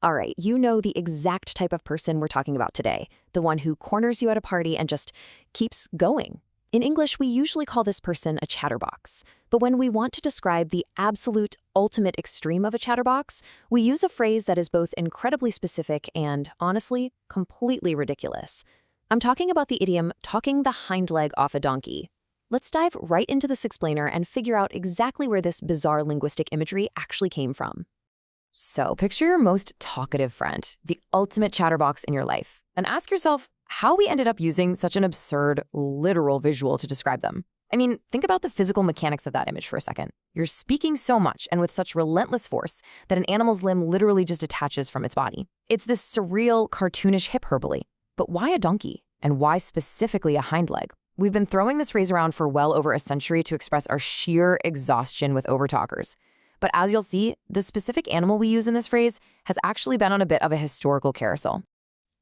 All right, you know the exact type of person we're talking about today, the one who corners you at a party and just keeps going. In English, we usually call this person a chatterbox. But when we want to describe the absolute ultimate extreme of a chatterbox, we use a phrase that is both incredibly specific and, honestly, completely ridiculous. I'm talking about the idiom talking the hind leg off a donkey. Let's dive right into this explainer and figure out exactly where this bizarre linguistic imagery actually came from. So picture your most talkative friend, the ultimate chatterbox in your life, and ask yourself how we ended up using such an absurd, literal visual to describe them. I mean, think about the physical mechanics of that image for a second. You're speaking so much and with such relentless force that an animal's limb literally just detaches from its body. It's this surreal, cartoonish hyperbole. But why a donkey? And why specifically a hind leg? We've been throwing this phrase around for well over a century to express our sheer exhaustion with overtalkers. But as you'll see, the specific animal we use in this phrase has actually been on a bit of a historical carousel.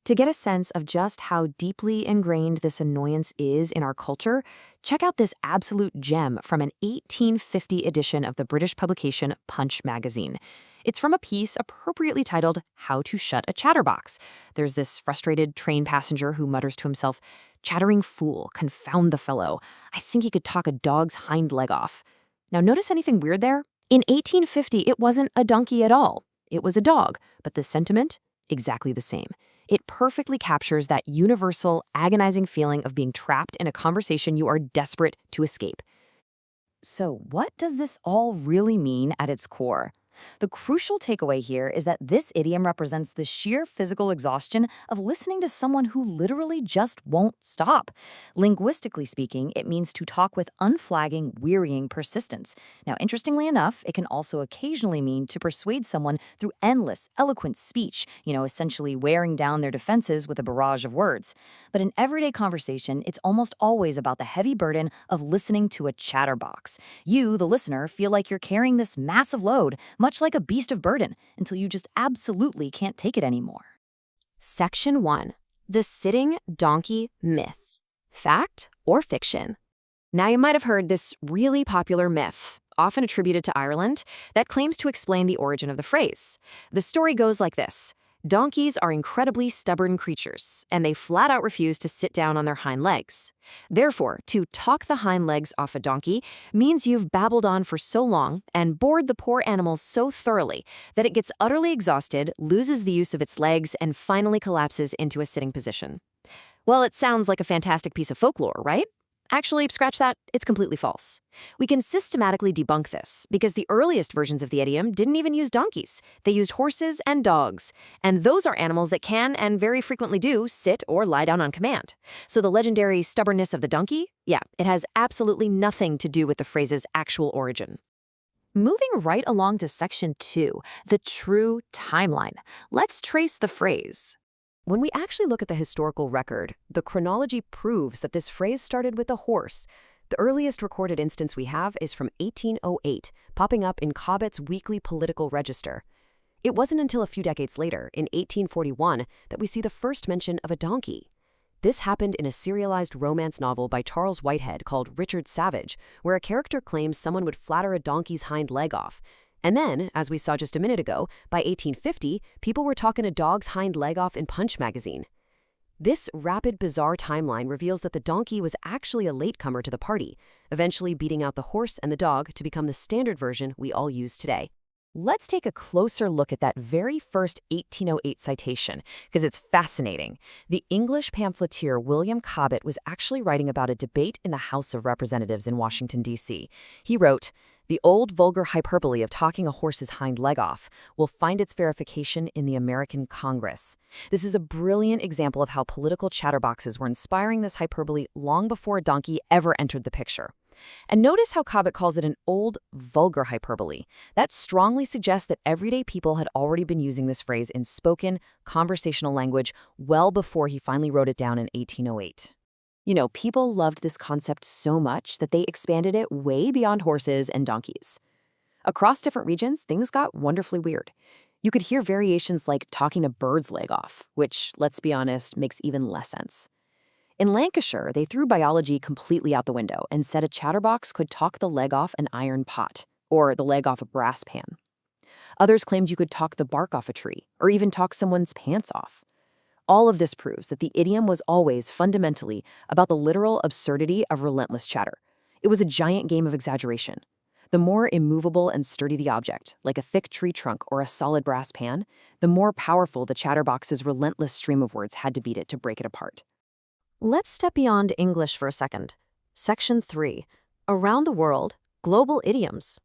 To get a sense of just how deeply ingrained this annoyance is in our culture, check out this absolute gem from an 1850 edition of the British publication Punch magazine. It's from a piece appropriately titled, How to Shut a Chatterbox. There's this frustrated train passenger who mutters to himself, "Chattering fool, confound the fellow. I think he could talk a dog's hind leg off." Now notice anything weird there? In 1850, it wasn't a donkey at all. It was a dog, but the sentiment, exactly the same. It perfectly captures that universal, agonizing feeling of being trapped in a conversation you are desperate to escape. So what does this all really mean at its core? The crucial takeaway here is that this idiom represents the sheer physical exhaustion of listening to someone who literally just won't stop. Linguistically speaking, it means to talk with unflagging, wearying persistence. Now, interestingly enough, it can also occasionally mean to persuade someone through endless, eloquent speech, essentially wearing down their defenses with a barrage of words. But in everyday conversation, it's almost always about the heavy burden of listening to a chatterbox. You, the listener, feel like you're carrying this massive load, much like a beast of burden, until you just absolutely can't take it anymore. Section 1. The sitting donkey myth. Fact or fiction? Now you might have heard this really popular myth, often attributed to Ireland, that claims to explain the origin of the phrase. The story goes like this. Donkeys are incredibly stubborn creatures, and they flat out refuse to sit down on their hind legs. Therefore, to talk the hind legs off a donkey means you've babbled on for so long and bored the poor animal so thoroughly that it gets utterly exhausted, loses the use of its legs, and finally collapses into a sitting position. Well, it sounds like a fantastic piece of folklore, right? Actually, scratch that, it's completely false. We can systematically debunk this because the earliest versions of the idiom didn't even use donkeys. They used horses and dogs. And those are animals that can, and very frequently do, sit or lie down on command. So the legendary stubbornness of the donkey? Yeah, it has absolutely nothing to do with the phrase's actual origin. Moving right along to Section 2, the true timeline. Let's trace the phrase. When we actually look at the historical record, the chronology proves that this phrase started with a horse. The earliest recorded instance we have is from 1808, popping up in Cobbett's Weekly Political Register. It wasn't until a few decades later, in 1841, that we see the first mention of a donkey. This happened in a serialized romance novel by Charles Whitehead called Richard Savage, where a character claims someone would flatter a donkey's hind leg off. And then, as we saw just a minute ago, by 1850, people were talking a dog's hind leg off in Punch magazine. This rapid, bizarre timeline reveals that the donkey was actually a latecomer to the party, eventually beating out the horse and the dog to become the standard version we all use today. Let's take a closer look at that very first 1808 citation, because it's fascinating. The English pamphleteer William Cobbett was actually writing about a debate in the House of Representatives in Washington, D.C. He wrote, "The old vulgar hyperbole of talking a horse's hind leg off will find its verification in the American Congress." This is a brilliant example of how political chatterboxes were inspiring this hyperbole long before a donkey ever entered the picture. And notice how Cobbett calls it an old, vulgar hyperbole. That strongly suggests that everyday people had already been using this phrase in spoken, conversational language well before he finally wrote it down in 1808. People loved this concept so much that they expanded it way beyond horses and donkeys. Across different regions, things got wonderfully weird. You could hear variations like talking a bird's leg off, which, let's be honest, makes even less sense. In Lancashire, they threw biology completely out the window and said a chatterbox could talk the leg off an iron pot, or the leg off a brass pan. Others claimed you could talk the bark off a tree, or even talk someone's pants off. All of this proves that the idiom was always fundamentally about the literal absurdity of relentless chatter. It was a giant game of exaggeration. The more immovable and sturdy the object, like a thick tree trunk or a solid brass pan, the more powerful the chatterbox's relentless stream of words had to beat it to break it apart. Let's step beyond English for a second. Section 3. Around the world, global idioms.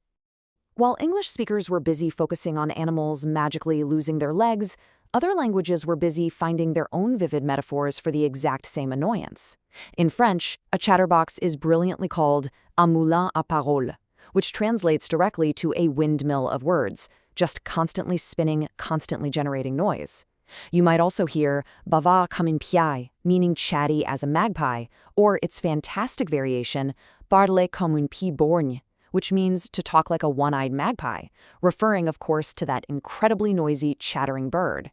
While English speakers were busy focusing on animals magically losing their legs, other languages were busy finding their own vivid metaphors for the exact same annoyance. In French, a chatterbox is brilliantly called un moulin à paroles, which translates directly to a windmill of words, just constantly spinning, constantly generating noise. You might also hear bavard comme une piaille, meaning chatty as a magpie, or its fantastic variation, parler comme une pie borgne, which means to talk like a one-eyed magpie, referring, of course, to that incredibly noisy, chattering bird.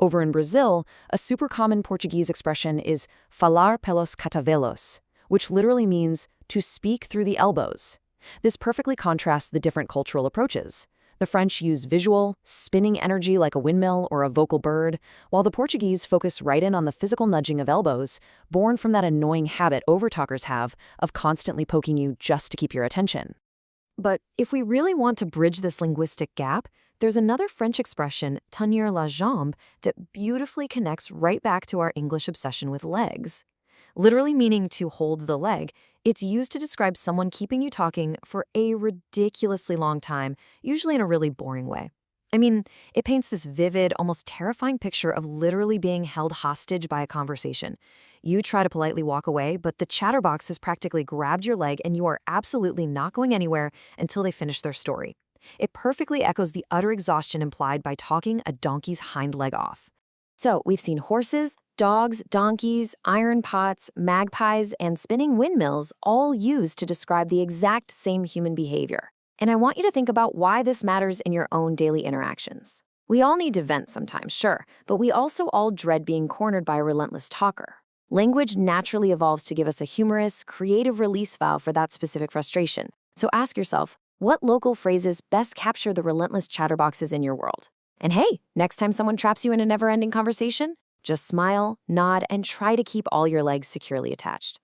Over in Brazil, a super common Portuguese expression is falar pelos cotovelos, which literally means to speak through the elbows. This perfectly contrasts the different cultural approaches. The French use visual, spinning energy like a windmill or a vocal bird, while the Portuguese focus right in on the physical nudging of elbows, born from that annoying habit overtalkers have of constantly poking you just to keep your attention. But if we really want to bridge this linguistic gap, there's another French expression, tenir la jambe, that beautifully connects right back to our English obsession with legs. Literally meaning to hold the leg, it's used to describe someone keeping you talking for a ridiculously long time, usually in a really boring way. I mean, it paints this vivid, almost terrifying picture of literally being held hostage by a conversation. You try to politely walk away, but the chatterbox has practically grabbed your leg and you are absolutely not going anywhere until they finish their story. It perfectly echoes the utter exhaustion implied by talking a donkey's hind leg off. So we've seen horses, dogs, donkeys, iron pots, magpies, and spinning windmills all used to describe the exact same human behavior. And I want you to think about why this matters in your own daily interactions. We all need to vent sometimes, sure, but we also all dread being cornered by a relentless talker. Language naturally evolves to give us a humorous, creative release valve for that specific frustration. So ask yourself, what local phrases best capture the relentless chatterboxes in your world? And hey, next time someone traps you in a never-ending conversation, just smile, nod, and try to keep all your legs securely attached.